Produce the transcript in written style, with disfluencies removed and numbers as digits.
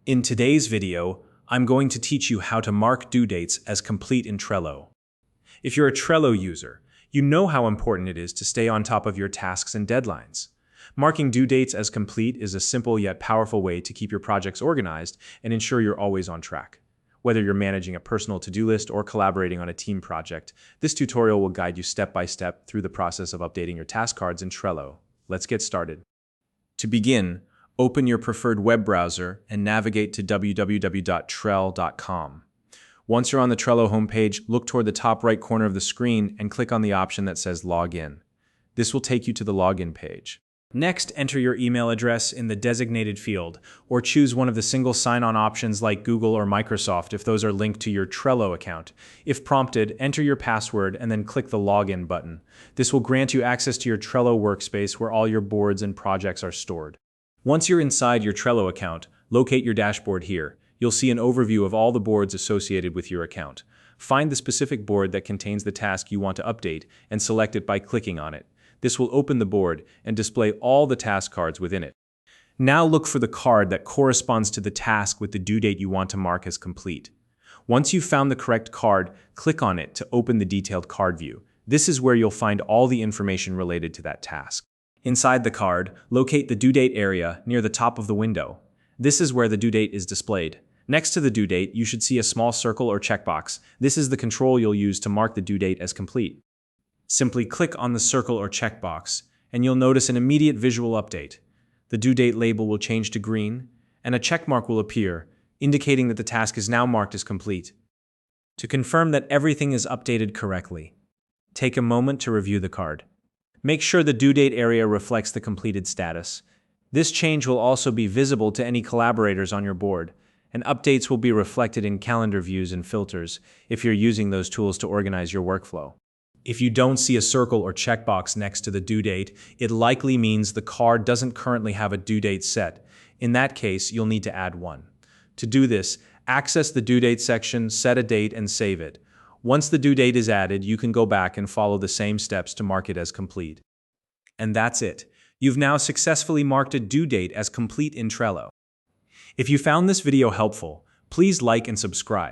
In today's video, I'm going to teach you how to mark due dates as complete in Trello. If you're a Trello user, you know how important it is to stay on top of your tasks and deadlines. Marking due dates as complete is a simple yet powerful way to keep your projects organized and ensure you're always on track. Whether you're managing a personal to-do list or collaborating on a team project, this tutorial will guide you step by step through the process of updating your task cards in Trello. Let's get started. To begin, open your preferred web browser and navigate to www.trell.com. Once you're on the Trello homepage, look toward the top right corner of the screen and click on the option that says Login. This will take you to the login page. Next, enter your email address in the designated field, or choose one of the single sign-on options like Google or Microsoft if those are linked to your Trello account. If prompted, enter your password and then click the Login button. This will grant you access to your Trello workspace where all your boards and projects are stored. Once you're inside your Trello account, locate your dashboard here. You'll see an overview of all the boards associated with your account. Find the specific board that contains the task you want to update and select it by clicking on it. This will open the board and display all the task cards within it. Now look for the card that corresponds to the task with the due date you want to mark as complete. Once you've found the correct card, click on it to open the detailed card view. This is where you'll find all the information related to that task. Inside the card, locate the due date area near the top of the window. This is where the due date is displayed. Next to the due date, you should see a small circle or checkbox. This is the control you'll use to mark the due date as complete. Simply click on the circle or checkbox, and you'll notice an immediate visual update. The due date label will change to green, and a check mark will appear, indicating that the task is now marked as complete. To confirm that everything is updated correctly, take a moment to review the card. Make sure the due date area reflects the completed status. This change will also be visible to any collaborators on your board, and updates will be reflected in calendar views and filters if you're using those tools to organize your workflow. If you don't see a circle or checkbox next to the due date, it likely means the card doesn't currently have a due date set. In that case, you'll need to add one. To do this, access the due date section, set a date, and save it. Once the due date is added, you can go back and follow the same steps to mark it as complete. And that's it. You've now successfully marked a due date as complete in Trello. If you found this video helpful, please like and subscribe.